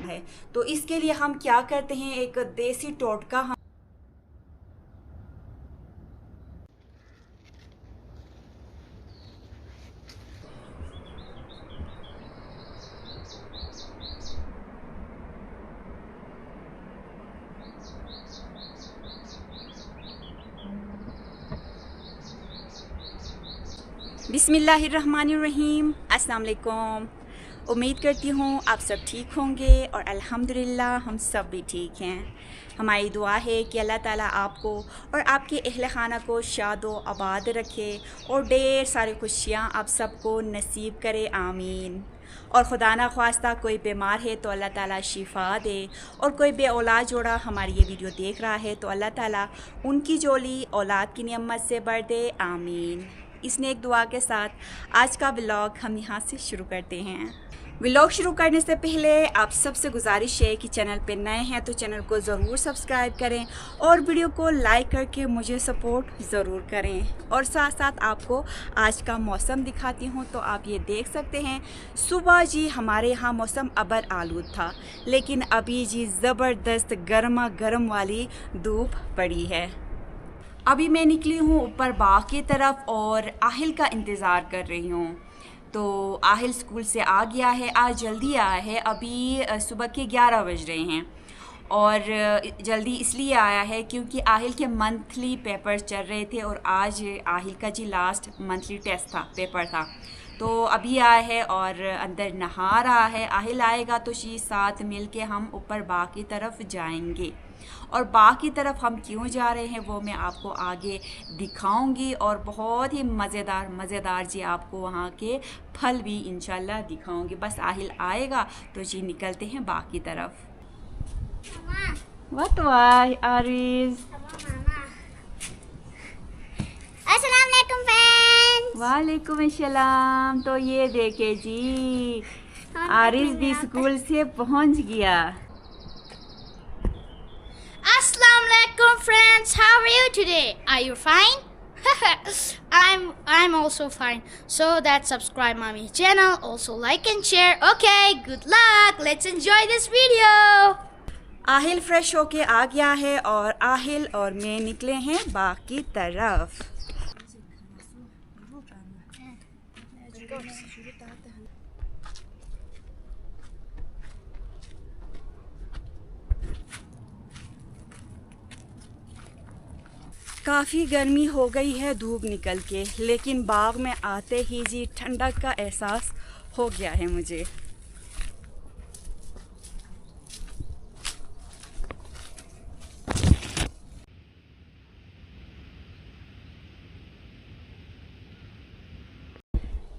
है। तो इसके लिए हम क्या करते हैं, एक देसी टोटका हम बिस्मिल्लाहिर्रहमानिर्रहीम। अस्सलाम वालेकुम। उम्मीद करती हूँ आप सब ठीक होंगे और अल्हम्दुलिल्लाह हम सब भी ठीक हैं। हमारी दुआ है कि अल्लाह ताला आपको और आपके अहल खाना को शाद व आबाद रखे और ढेर सारी खुशियाँ आप सबको नसीब करे, आमीन। और खुदा ना ख्वास्ता कोई बीमार है तो अल्लाह ताला शिफा दे, और कोई बे औलाद जोड़ा हमारी ये वीडियो देख रहा है तो अल्लाह ताला उनकी जोली औलाद की नियमत से भर दे, आमीन। इस नेक दुआ के साथ आज का व्लॉग हम यहाँ से शुरू करते हैं। व्लॉग शुरू करने से पहले आप सबसे गुजारिश है कि चैनल पे नए हैं तो चैनल को ज़रूर सब्सक्राइब करें और वीडियो को लाइक करके मुझे सपोर्ट ज़रूर करें। और साथ साथ आपको आज का मौसम दिखाती हूँ। तो आप ये देख सकते हैं, सुबह जी हमारे यहाँ मौसम अबर आलूद था, लेकिन अभी जी ज़बरदस्त गर्मा गर्म वाली धूप पड़ी है। अभी मैं निकली हूँ ऊपर बाग की तरफ और आहिल का इंतज़ार कर रही हूँ। तो आहिल स्कूल से आ गया है, आज जल्दी आया है। अभी सुबह के 11 बज रहे हैं और जल्दी इसलिए आया है क्योंकि आहिल के मंथली पेपर चल रहे थे और आज आहिल का जी लास्ट मंथली टेस्ट था, पेपर था। तो अभी आया है और अंदर नहा रहा है। आहिल आएगा तो जी साथ मिल के हम ऊपर बाग की तरफ जाएंगे। और बाग की तरफ हम क्यों जा रहे हैं वो मैं आपको आगे दिखाऊंगी और बहुत ही मज़ेदार जी आपको वहाँ के फल भी इंशाल्लाह दिखाऊंगी। बस आहिल आएगा तो जी निकलते हैं बाग की तरफ। What why Aris? अस्सलाम वालेकुम फ्रेंड्स। वालेकुम अस्सलाम। तो ये देखे जी आरिस भी स्कूल से पहुंच गया। अस्सलाम वालेकुम friends. How are you today? Are you fine? I'm also fine. So that subscribe mommy channel, also like and share. Okay, good luck. Let's enjoy this video. Aahil fresh होके आ गया है और आहिल और मैं निकले हैं बाग की तरफ। काफ़ी गर्मी हो गई है धूप निकल के, लेकिन बाग में आते ही जी ठंडक का एहसास हो गया है मुझे।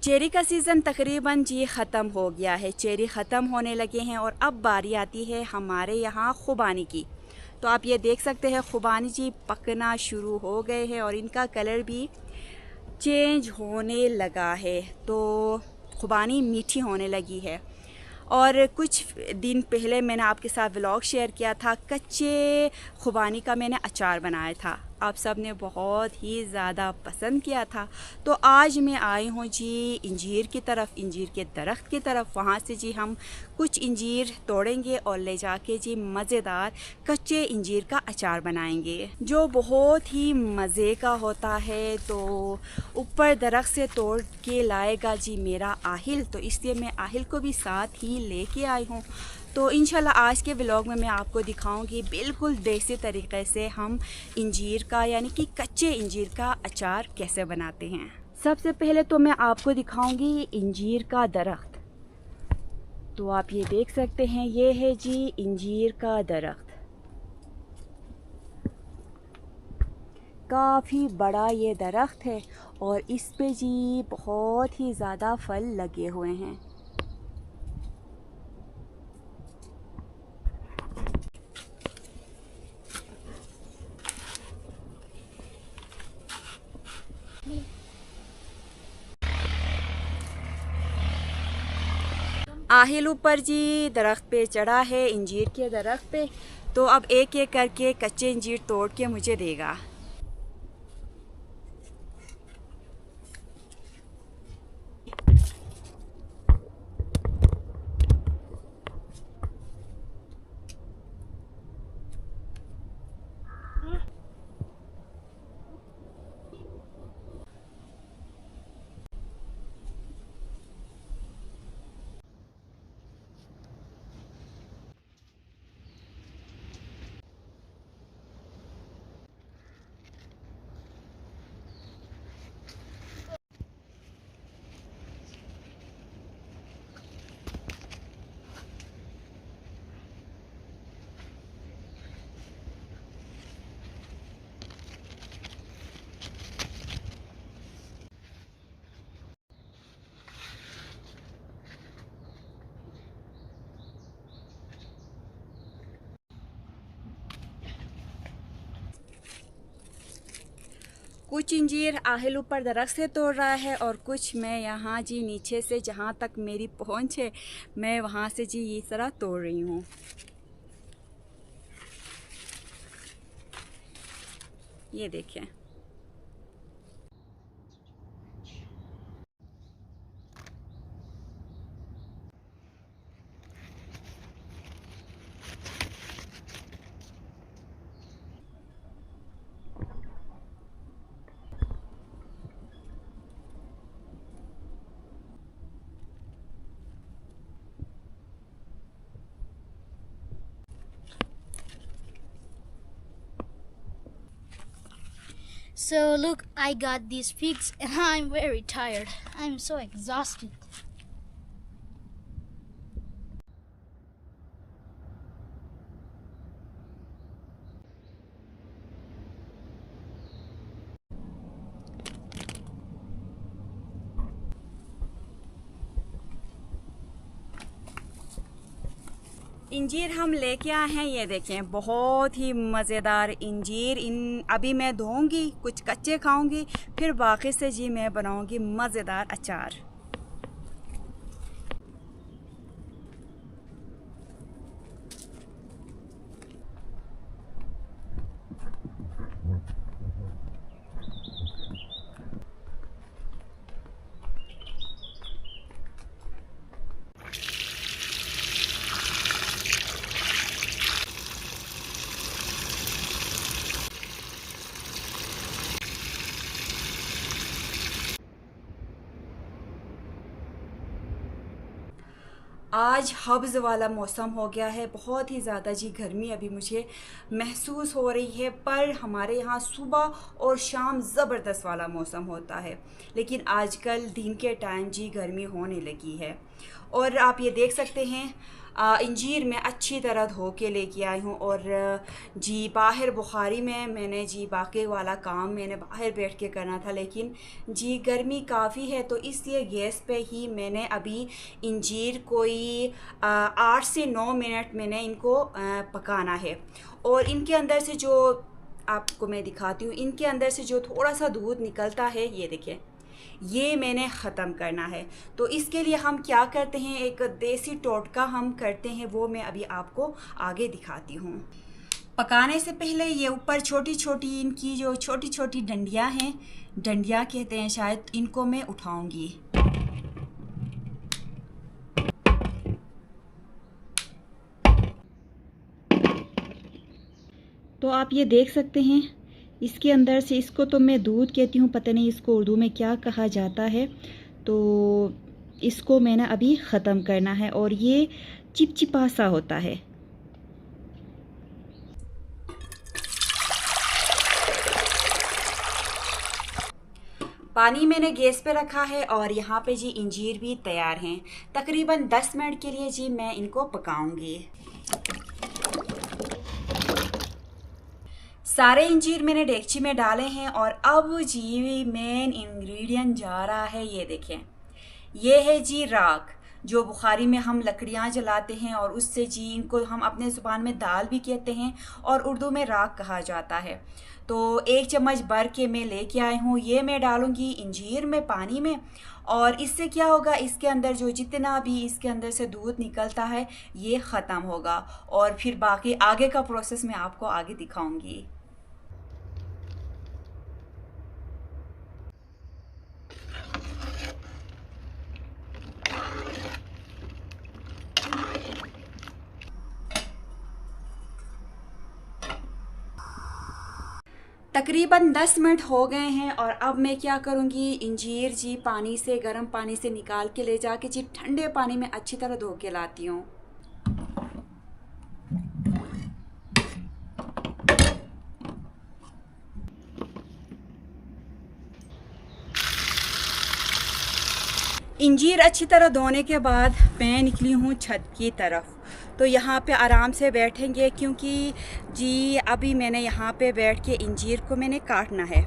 चेरी का सीज़न तकरीबन जी ख़त्म हो गया है, चेरी ख़त्म होने लगे हैं और अब बारी आती है हमारे यहाँ खुबानी की। तो आप ये देख सकते हैं खुबानी जी पकना शुरू हो गए हैं और इनका कलर भी चेंज होने लगा है। तो खुबानी मीठी होने लगी है। और कुछ दिन पहले मैंने आपके साथ व्लॉग शेयर किया था, कच्चे खुबानी का मैंने अचार बनाया था, आप सब ने बहुत ही ज़्यादा पसंद किया था। तो आज मैं आई हूँ जी इंजीर की तरफ, इंजीर के दरख्त की तरफ। वहाँ से जी हम कुछ इंजीर तोड़ेंगे और ले जाके जी मज़ेदार कच्चे इंजीर का अचार बनाएंगे जो बहुत ही मज़े का होता है। तो ऊपर दरख्त से तोड़ के लाएगा जी मेरा आहिल, तो इसलिए मैं आहिल को भी साथ ही लेके आई हूँ। तो इंशाल्लाह आज के व्लॉग में मैं आपको दिखाऊंगी बिल्कुल देसी तरीक़े से हम इंजीर का यानी कि कच्चे इंजीर का अचार कैसे बनाते हैं। सबसे पहले तो मैं आपको दिखाऊंगी इंजीर का दरख्त। तो आप ये देख सकते हैं, ये है जी इंजीर का दरख्त। काफ़ी बड़ा ये दरख्त है और इस पे जी बहुत ही ज़्यादा फल लगे हुए हैं। आहिल ऊपर जी दरख्त पे चढ़ा है, इंजीर के दरख्त पे। तो अब एक एक करके कच्चे इंजीर तोड़ के मुझे देगा। कुछ इंजीर आहिल ऊपर दरख्त से तोड़ रहा है और कुछ मैं यहाँ जी नीचे से जहाँ तक मेरी पहुँच है मैं वहाँ से जी इस तरह तोड़ रही हूँ। ये देखें। So look, I got these figs and I'm very tired. I'm so exhausted. इंजीर हम लेके आए हैं, ये देखें बहुत ही मज़ेदार इंजीर। इन अभी मैं धोऊंगी, कुछ कच्चे खाऊंगी, फिर बाकी से जी मैं बनाऊंगी मज़ेदार अचार। आज हब्स वाला मौसम हो गया है, बहुत ही ज़्यादा जी गर्मी अभी मुझे महसूस हो रही है, पर हमारे यहाँ सुबह और शाम ज़बरदस्त वाला मौसम होता है। लेकिन आजकल दिन के टाइम जी गर्मी होने लगी है। और आप ये देख सकते हैं इंजीर मैं अच्छी तरह धो के लेके आई हूँ। और जी बाहर बुखारी में मैंने जी बाकी वाला काम मैंने बाहर बैठ के करना था, लेकिन जी गर्मी काफ़ी है तो इसलिए गैस पे ही मैंने अभी इंजीर कोई 8 से 9 मिनट मैंने इनको पकाना है। और इनके अंदर से जो आपको मैं दिखाती हूँ, इनके अंदर से जो थोड़ा सा दूध निकलता है, ये देखें, ये मैंने ख़त्म करना है। तो इसके लिए हम क्या करते हैं, एक देसी टोटका हम करते हैं, वो मैं अभी आपको आगे दिखाती हूँ। पकाने से पहले ये ऊपर छोटी छोटी इनकी जो छोटी छोटी डंडियाँ हैं, डंडियाँ कहते हैं शायद, इनको मैं उठाऊँगी। तो आप ये देख सकते हैं इसके अंदर से, इसको तो मैं दूध कहती हूँ, पता नहीं इसको उर्दू में क्या कहा जाता है। तो इसको मैंने अभी ख़त्म करना है और ये चिपचिपा सा होता है। पानी मैंने गैस पे रखा है और यहाँ पे जी इंजीर भी तैयार हैं। तकरीबन 10 मिनट के लिए जी मैं इनको पकाऊंगी। सारे इंजीर मैंने डेगची में डाले हैं और अब जी मेन इंग्रेडिएंट जा रहा है, ये देखें, ये है जी राख, जो बुखारी में हम लकड़ियाँ जलाते हैं और उससे जी इनको हम अपने ज़ुबान में दाल भी कहते हैं और उर्दू में राख कहा जाता है। तो 1 चम्मच भर के मैं लेके आई हूँ, ये मैं डालूँगी इंजीर में पानी में। और इससे क्या होगा, इसके अंदर जो जितना भी इसके अंदर से दूध निकलता है ये ख़त्म होगा और फिर बाकी आगे का प्रोसेस मैं आपको आगे दिखाऊँगी। तकरीबन 10 मिनट हो गए हैं और अब मैं क्या करूँगी, इंजीर जी पानी से, गर्म पानी से निकाल के ले जाके जी ठंडे पानी में अच्छी तरह धो के लाती हूँ। इंजीर अच्छी तरह धोने के बाद मैं निकली हूँ छत की तरफ। तो यहाँ पे आराम से बैठेंगे क्योंकि जी अभी मैंने यहाँ पे बैठ के इंजीर को मैंने काटना है,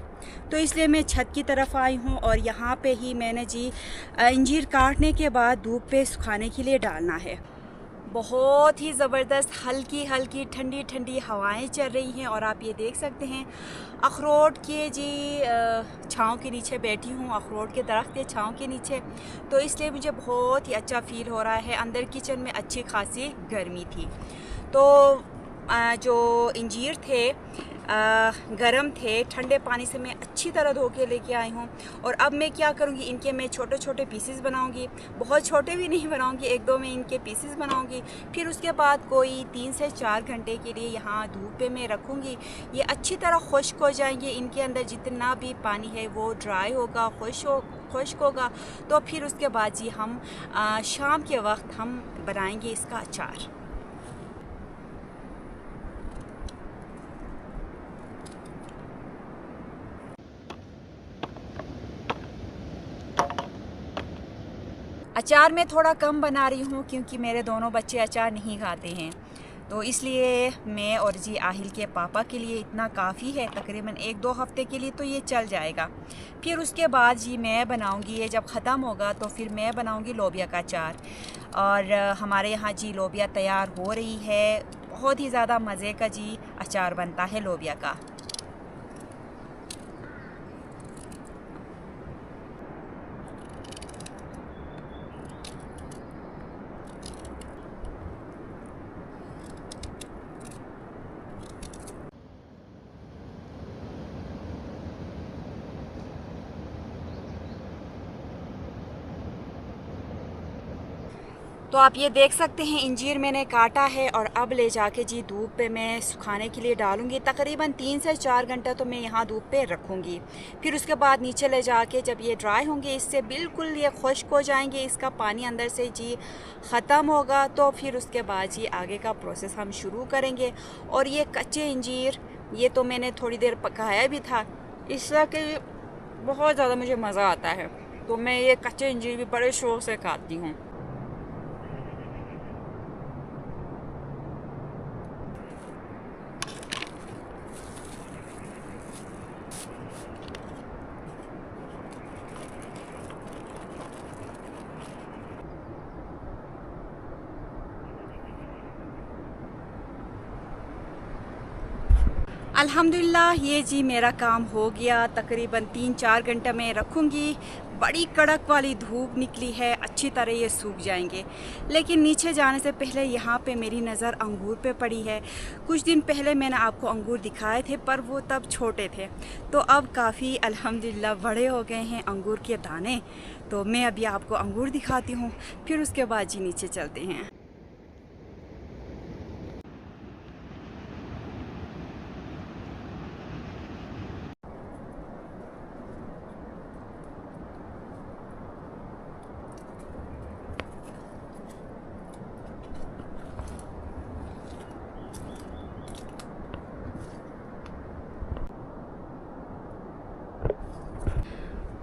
तो इसलिए मैं छत की तरफ आई हूँ। और यहाँ पे ही मैंने जी इंजीर काटने के बाद धूप पे सुखाने के लिए डालना है। बहुत ही ज़बरदस्त हल्की हल्की ठंडी ठंडी हवाएं चल रही हैं और आप ये देख सकते हैं अखरोट के जी छाँव के नीचे बैठी हूँ, अखरोट के दरख्त के छाँव के नीचे, तो इसलिए मुझे बहुत ही अच्छा फ़ील हो रहा है। अंदर किचन में अच्छी खासी गर्मी थी, तो जो इंजीर थे गरम थे, ठंडे पानी से मैं अच्छी तरह धो के लेके आई हूँ। और अब मैं क्या करूँगी, इनके मैं छोटे छोटे पीसेस बनाऊँगी, बहुत छोटे भी नहीं बनाऊँगी, 1-2 में इनके पीसेस बनाऊँगी। फिर उसके बाद कोई 3 से 4 घंटे के लिए यहाँ धूप पे मैं रखूँगी। ये अच्छी तरह खुश्क हो जाएंगे, इनके अंदर जितना भी पानी है वो ड्राई होगा, खुश्क होगा। तो फिर उसके बाद जी हम शाम के वक्त हम बनाएंगे इसका अचार। अचार मैं थोड़ा कम बना रही हूँ क्योंकि मेरे दोनों बच्चे अचार नहीं खाते हैं, तो इसलिए मैं और जी आहिल के पापा के लिए इतना काफ़ी है, तकरीबन 1-2 हफ़्ते के लिए तो ये चल जाएगा। फिर उसके बाद जी मैं बनाऊँगी, ये जब ख़त्म होगा तो फिर मैं बनाऊँगी लोबिया का अचार। और हमारे यहाँ जी लोबिया तैयार हो रही है, बहुत ही ज़्यादा मज़े का जी अचार बनता है लोबिया का। तो आप ये देख सकते हैं इंजीर मैंने काटा है और अब ले जाके जी धूप पे मैं सुखाने के लिए डालूंगी। तकरीबन 3 से 4 घंटा तो मैं यहाँ धूप पे रखूँगी। फिर उसके बाद नीचे ले जाके जब ये ड्राई होंगे, इससे बिल्कुल ये खुश्क हो जाएंगे, इसका पानी अंदर से जी ख़त्म होगा, तो फिर उसके बाद जी आगे का प्रोसेस हम शुरू करेंगे। और ये कच्चे इंजीर ये तो मैंने थोड़ी देर पकाया भी था, इसलिए बहुत ज़्यादा मुझे मज़ा आता है, तो मैं ये कच्चे इंजीर भी बड़े शौक़ से खाती हूँ। अल्हम्दुलिल्लाह ये जी मेरा काम हो गया। तकरीबन 3-4 घंटे में रखूँगी। बड़ी कड़क वाली धूप निकली है, अच्छी तरह ये सूख जाएंगे। लेकिन नीचे जाने से पहले यहाँ पे मेरी नज़र अंगूर पे पड़ी है। कुछ दिन पहले मैंने आपको अंगूर दिखाए थे, पर वो तब छोटे थे, तो अब काफ़ी अल्हम्दुलिल्लाह बड़े हो गए हैं अंगूर के दाने। तो मैं अभी आपको अंगूर दिखाती हूँ, फिर उसके बाद जी नीचे चलते हैं।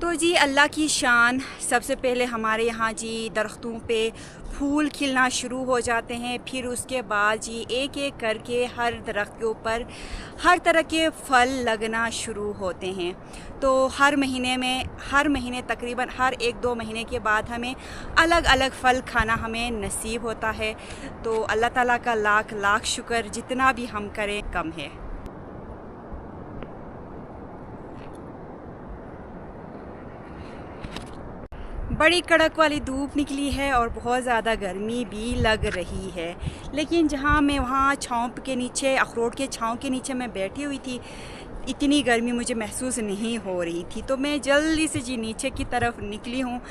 तो जी अल्लाह की शान, सबसे पहले हमारे यहाँ जी दरख्तों पे फूल खिलना शुरू हो जाते हैं। फिर उसके बाद जी एक एक करके हर दरख्त के ऊपर हर तरह के फल लगना शुरू होते हैं। तो हर महीने तकरीबन हर 1-2 महीने के बाद हमें अलग अलग फल खाना हमें नसीब होता है। तो अल्लाह ताला का लाख लाख शुक्र, जितना भी हम करें कम है। बड़ी कड़क वाली धूप निकली है और बहुत ज़्यादा गर्मी भी लग रही है, लेकिन जहाँ मैं वहाँ छाँव के नीचे, अखरोट के छाँव के नीचे मैं बैठी हुई थी, इतनी गर्मी मुझे महसूस नहीं हो रही थी। तो मैं जल्दी से जी नीचे की तरफ निकली हूँ,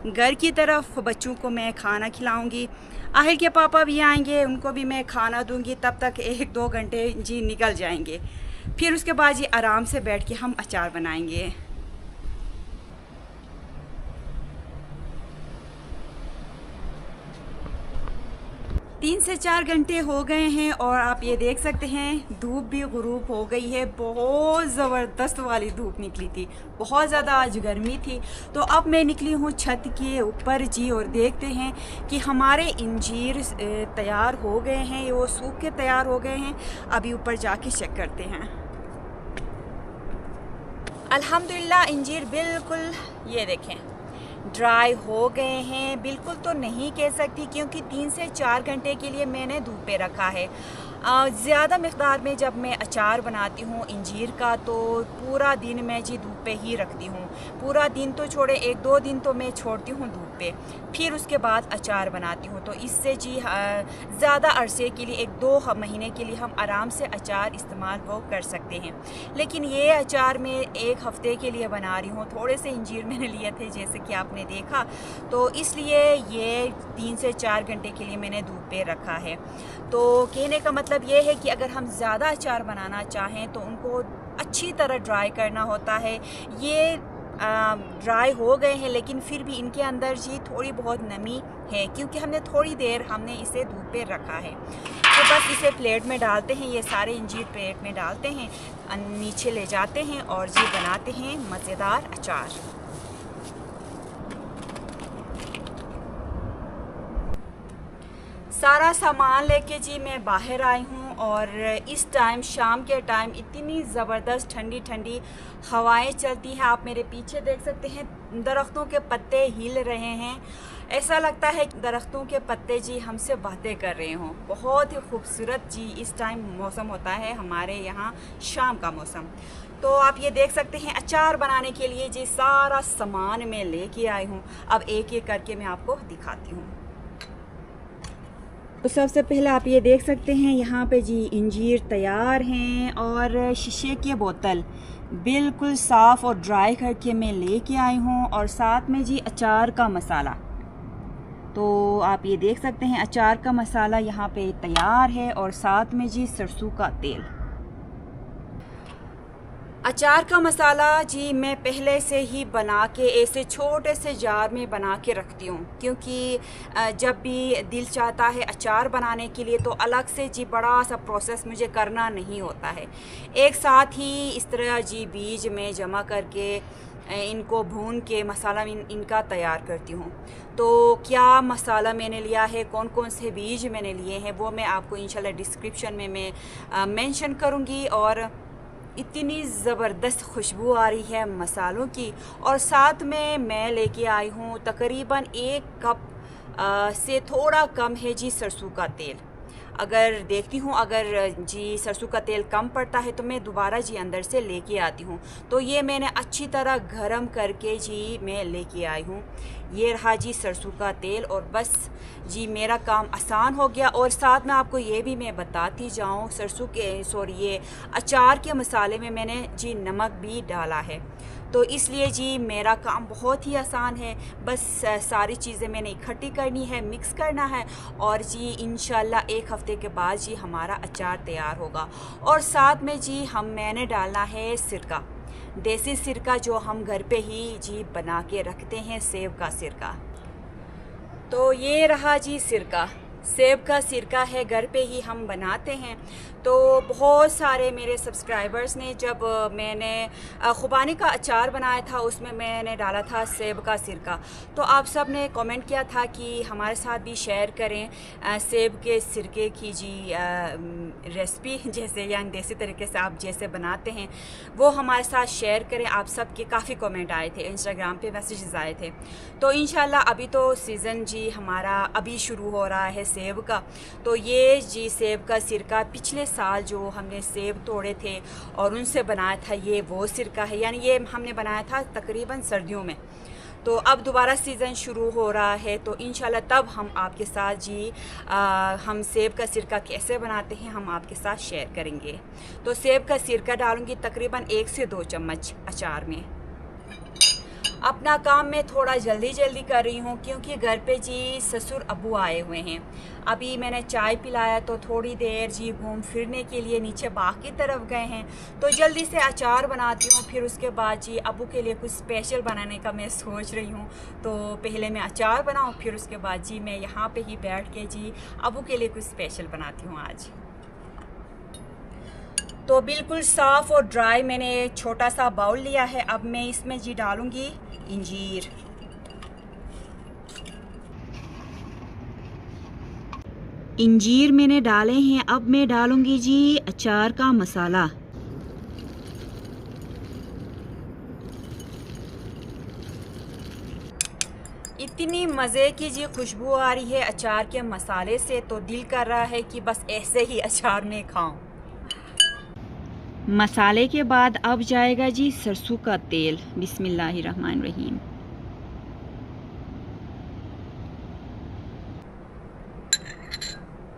घर की तरफ। बच्चों को मैं खाना खिलाऊँगी, आहिल के पापा भी आएंगे, उनको भी मैं खाना दूँगी। तब तक 1-2 घंटे जी निकल जाएंगे। फिर उसके बाद जी आराम से बैठ के हम अचार बनाएंगे। 3 से 4 घंटे हो गए हैं और आप ये देख सकते हैं धूप भी गुरूब हो गई है। बहुत ज़बरदस्त वाली धूप निकली थी, बहुत ज़्यादा आज गर्मी थी। तो अब मैं निकली हूँ छत के ऊपर जी, और देखते हैं कि हमारे इंजीर तैयार हो गए हैं, ये वो सूख के तैयार हो गए हैं। अभी ऊपर जाके चेक करते हैं। अल्हम्दुलिल्लाह इंजीर बिल्कुल, ये देखें ड्राई हो गए हैं, बिल्कुल तो नहीं कह सकती क्योंकि 3 से 4 घंटे के लिए मैंने धूप पे रखा है। ज़्यादा मिक़दार में जब मैं अचार बनाती हूँ इंजीर का तो पूरा दिन मैं जी धूप पे ही रखती हूँ। पूरा दिन तो छोड़े 1-2 दिन तो मैं छोड़ती हूँ धूप पे, फिर उसके बाद अचार बनाती हूँ। तो इससे जी ज़्यादा अरसे के लिए 1-2 महीने के लिए हम आराम से अचार इस्तेमाल वो कर सकते हैं। लेकिन ये अचार मैं 1 हफ़्ते के लिए बना रही हूँ। थोड़े से इंजीर मैंने लिए थे जैसे कि आपने देखा, तो इसलिए ये 3 से 4 घंटे के लिए मैंने धूप पे रखा है। तो कहने का मतलब ये है कि अगर हम ज़्यादा अचार बनाना चाहें तो उनको अच्छी तरह ड्राई करना होता है। ये ड्राई हो गए हैं लेकिन फिर भी इनके अंदर जी थोड़ी बहुत नमी है क्योंकि हमने थोड़ी देर इसे धूप पे रखा है। तो बस इसे प्लेट में डालते हैं, ये सारे इंजीर प्लेट में डालते हैं, नीचे ले जाते हैं और जी बनाते हैं मज़ेदार अचार। सारा सामान लेके जी मैं बाहर आई हूँ और इस टाइम शाम के टाइम इतनी ज़बरदस्त ठंडी ठंडी हवाएं चलती हैं। आप मेरे पीछे देख सकते हैं, दरख्तों के पत्ते हिल रहे हैं। ऐसा लगता है कि दरख्तों के पत्ते जी हमसे बातें कर रहे हों। बहुत ही खूबसूरत जी इस टाइम मौसम होता है हमारे यहाँ, शाम का मौसम। तो आप ये देख सकते हैं अचार बनाने के लिए जी सारा सामान मैं लेके आई हूँ। अब एक एक करके मैं आपको दिखाती हूँ। तो सबसे पहले आप ये देख सकते हैं यहाँ पे जी इंजीर तैयार हैं और शीशे की बोतल बिल्कुल साफ़ और ड्राई करके मैं लेके आई हूँ और साथ में जी अचार का मसाला। तो आप ये देख सकते हैं अचार का मसाला यहाँ पे तैयार है और साथ में जी सरसों का तेल। अचार का मसाला जी मैं पहले से ही बना के ऐसे छोटे से जार में बना के रखती हूँ क्योंकि जब भी दिल चाहता है अचार बनाने के लिए तो अलग से जी बड़ा सा प्रोसेस मुझे करना नहीं होता है। एक साथ ही इस तरह जी बीज में जमा करके इनको भून के मसाला इनका तैयार करती हूँ। तो क्या मसाला मैंने लिया है, कौन कौन से बीज मैंने लिए हैं, वो मैं आपको इंशाल्लाह डिस्क्रिप्शन में मैं मेंशन करूँगी। और इतनी ज़बरदस्त खुशबू आ रही है मसालों की। और साथ में मैं लेके आई हूँ तकरीबन 1 कप से थोड़ा कम है जी सरसों का तेल। अगर देखती हूँ अगर जी सरसों का तेल कम पड़ता है तो मैं दोबारा जी अंदर से लेके आती हूँ। तो ये मैंने अच्छी तरह गरम करके जी मैं लेके आई हूँ। ये रहा जी सरसों का तेल और बस जी मेरा काम आसान हो गया। और साथ में आपको ये भी मैं बताती जाऊँ, ये अचार के मसाले में मैंने जी नमक भी डाला है। तो इसलिए जी मेरा काम बहुत ही आसान है। बस सारी चीज़ें मैंने इकट्ठी करनी है, मिक्स करना है और जी इंशाल्लाह 1 हफ़्ते के बाद जी हमारा अचार तैयार होगा। और साथ में जी मैंने डालना है सिरका, देसी सिरका जो हम घर पे ही जी बना के रखते हैं, सेब का सिरका। तो ये रहा जी सिरका, सेब का सिरका है, घर पे ही हम बनाते हैं। तो बहुत सारे मेरे सब्सक्राइबर्स ने जब मैंने खुबानी का अचार बनाया था उसमें मैंने डाला था सेब का सिरका, तो आप सब ने कमेंट किया था कि हमारे साथ भी शेयर करें सेब के सिरके की जी रेसिपी, जैसे यानी देसी तरीके से आप जैसे बनाते हैं वो हमारे साथ शेयर करें। आप सब के काफ़ी कमेंट आए थे, इंस्टाग्राम पे मैसेजेस आए थे। तो इंशाल्लाह अभी तो सीज़न जी हमारा अभी शुरू हो रहा है सेब का। तो ये जी सेब का सिरका पिछले साल जो हमने सेब तोड़े थे और उनसे बनाया था, ये वो सिरका है। यानी ये हमने बनाया था तकरीबन सर्दियों में। तो अब दोबारा सीज़न शुरू हो रहा है तो इंशाल्लाह तब हम आपके साथ जी हम सेब का सिरका कैसे बनाते हैं हम आपके साथ शेयर करेंगे। तो सेब का सिरका डालूँगी तकरीबन 1 से 2 चम्मच अचार में। अपना काम मैं थोड़ा जल्दी कर रही हूँ क्योंकि घर पे जी ससुर अब्बू आए हुए हैं। अभी मैंने चाय पिलाया तो थोड़ी देर जी घूम फिरने के लिए नीचे बाग की तरफ गए हैं। तो जल्दी से अचार बनाती हूँ, फिर उसके बाद जी अब्बू के लिए कुछ स्पेशल बनाने का मैं सोच रही हूँ। तो पहले मैं अचार बनाऊँ, फिर उसके बाद जी मैं यहाँ पे ही बैठ के जी अब्बू के लिए कुछ स्पेशल बनाती हूँ आज। तो बिल्कुल साफ़ और ड्राई मैंने एक छोटा सा बाउल लिया है। अब मैं इसमें जी डालूँगी इंजीर। इंजीर मैंने डाले हैं। अब मैं डालूँगी जी अचार का मसाला। इतनी मज़े की जी खुशबू आ रही है अचार के मसाले से, तो दिल कर रहा है कि बस ऐसे ही अचार में खाऊं। मसाले के बाद अब जाएगा जी सरसों का तेल। बिस्मिल्लाहिर्रहमानिर्रहीम।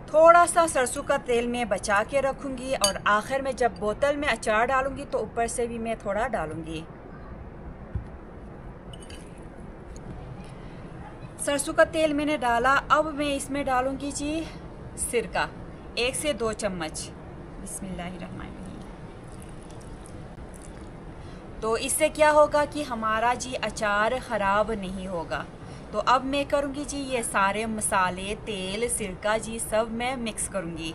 थोड़ा सा सरसों का तेल मैं बचा के रखूंगी और आखिर में जब बोतल में अचार डालूंगी तो ऊपर से भी मैं थोड़ा डालूंगी। सरसों का तेल मैंने डाला। अब मैं इसमें डालूंगी जी सिरका, 1 से 2 चम्मच। बिस्मिल्लाहिर्रहमानिर्रहीम। तो इससे क्या होगा कि हमारा जी अचार ख़राब नहीं होगा। तो अब मैं करूँगी जी ये सारे मसाले, तेल, सिरका जी सब मैं मिक्स करूँगी।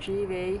जी वही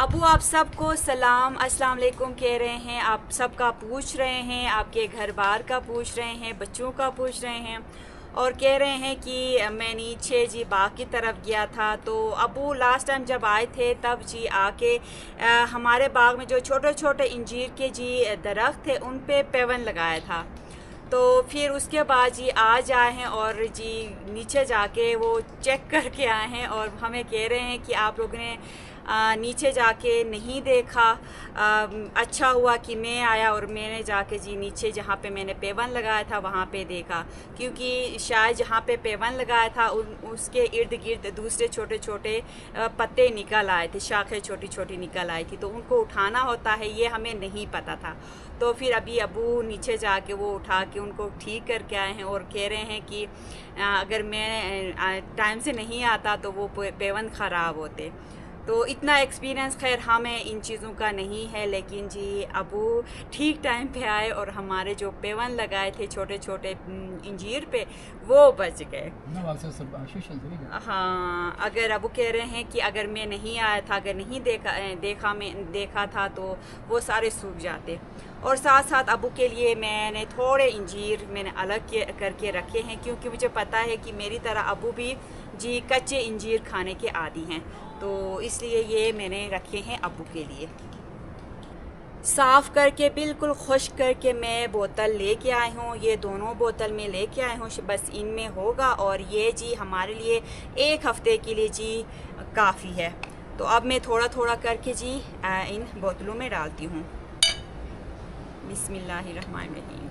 अबू आप सबको सलाम अस्सलाम वालेकुम कह रहे हैं, आप सबका पूछ रहे हैं, आपके घर बार का पूछ रहे हैं, बच्चों का पूछ रहे हैं और कह रहे हैं कि मैं नीचे जी बाग की तरफ गया था। तो अबू लास्ट टाइम जब आए थे तब जी आके हमारे बाग में जो छोटे छोटे इंजीर के जी दरख्त थे उन पे पेवन लगाया था। तो फिर उसके बाद जी आज आए हैं और जी नीचे जाके वो चेक करके आए हैं और हमें कह रहे हैं कि आप लोगों ने नीचे जाके नहीं देखा। अच्छा हुआ कि मैं आया और मैंने जाके जी नीचे जहाँ पे मैंने पेवन लगाया था वहाँ पे देखा, क्योंकि शायद जहाँ पे पेवन लगाया था उसके इर्द गिर्द दूसरे छोटे छोटे पत्ते निकल आए थे, शाखें छोटी छोटी निकल आई थी, तो उनको उठाना होता है, ये हमें नहीं पता था। तो फिर अभी अबू नीचे जाके वो उठा के उनको ठीक करके आए हैं और कह रहे हैं कि अगर मैं टाइम से नहीं आता तो वो पेवन ख़राब होते। तो इतना एक्सपीरियंस खैर हमें इन चीज़ों का नहीं है, लेकिन जी अबू ठीक टाइम पे आए और हमारे जो पेवन लगाए थे छोटे छोटे इंजीर पे वो बच गए। हाँ, अगर अबू कह रहे हैं कि अगर मैं नहीं आया था, अगर नहीं देखा था तो वो सारे सूख जाते। और साथ साथ अबू के लिए मैंने थोड़े इंजीर मैंने अलग करके रखे हैं, क्योंकि मुझे पता है कि मेरी तरह अबू भी जी कच्चे इंजीर खाने के आदी हैं, तो इसलिए ये मैंने रखे हैं अबू के लिए। साफ़ करके बिल्कुल खुश्क करके मैं बोतल लेके आई हूँ। ये दोनों बोतल में लेके आई हूँ, बस इनमें होगा और ये जी हमारे लिए 1 हफ़्ते के लिए जी काफ़ी है। तो अब मैं थोड़ा थोड़ा करके जी इन बोतलों में डालती हूँ। बिस्मिल्लाहिर्रहमानिर्रहीम।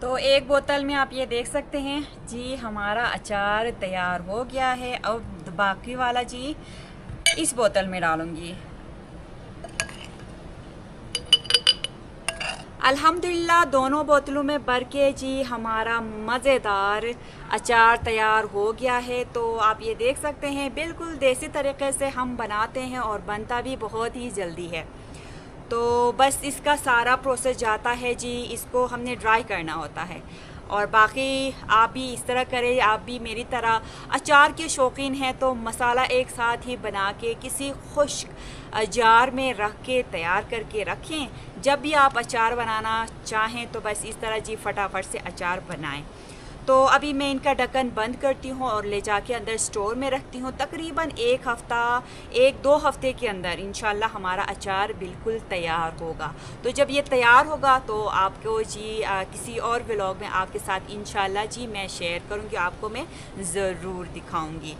तो एक बोतल में आप ये देख सकते हैं जी हमारा अचार तैयार हो गया है। अब बाकी वाला जी इस बोतल में डालूंगी। अल्हम्दुलिल्लाह दोनों बोतलों में भर के जी हमारा मज़ेदार अचार तैयार हो गया है। तो आप ये देख सकते हैं बिल्कुल देसी तरीक़े से हम बनाते हैं और बनता भी बहुत ही जल्दी है। तो बस इसका सारा प्रोसेस जाता है जी, इसको हमने ड्राई करना होता है और बाकी आप भी इस तरह करें। आप भी मेरी तरह अचार के शौकीन हैं तो मसाला एक साथ ही बना के किसी खुश्क जार में रख के तैयार करके रखें। जब भी आप अचार बनाना चाहें तो बस इस तरह जी फटाफट से अचार बनाएं। तो अभी मैं इनका ढक्कन बंद करती हूँ और ले जाके अंदर स्टोर में रखती हूँ। तकरीबन 1-2 हफ्ते के अंदर इंशाल्लाह हमारा अचार बिल्कुल तैयार होगा। तो जब ये तैयार होगा तो आपको जी किसी और व्लॉग में आपके साथ इंशाल्लाह जी मैं शेयर करूँगी, आपको मैं ज़रूर दिखाऊँगी।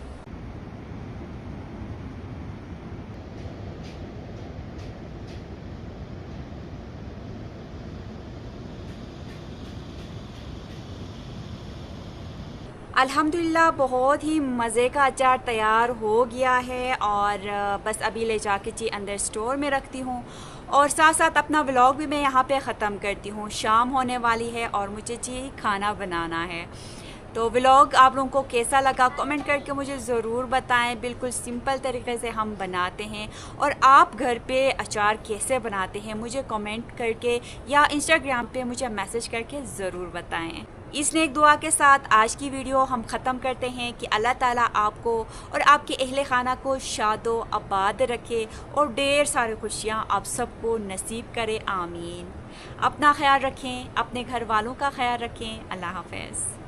अल्हम्दुलिल्लाह बहुत ही मज़े का अचार तैयार हो गया है और बस अभी ले जाके जी अंदर स्टोर में रखती हूँ और साथ साथ अपना व्लॉग भी मैं यहाँ पे ख़त्म करती हूँ। शाम होने वाली है और मुझे जी खाना बनाना है। तो व्लॉग आप लोगों को कैसा लगा कमेंट करके मुझे ज़रूर बताएं। बिल्कुल सिंपल तरीके से हम बनाते हैं और आप घर पे अचार कैसे बनाते हैं मुझे कमेंट करके या इंस्टाग्राम पे मुझे मैसेज करके ज़रूर बताएं। इस नेक दुआ के साथ आज की वीडियो हम ख़त्म करते हैं कि अल्लाह ताला आपको और आपके अहले खाना को शादो आबाद रखे और ढेर सारी खुशियाँ आप सबको नसीब करे, आमीन। अपना ख्याल रखें, अपने घर वालों का ख्याल रखें। अल्लाह हाफ़िज़।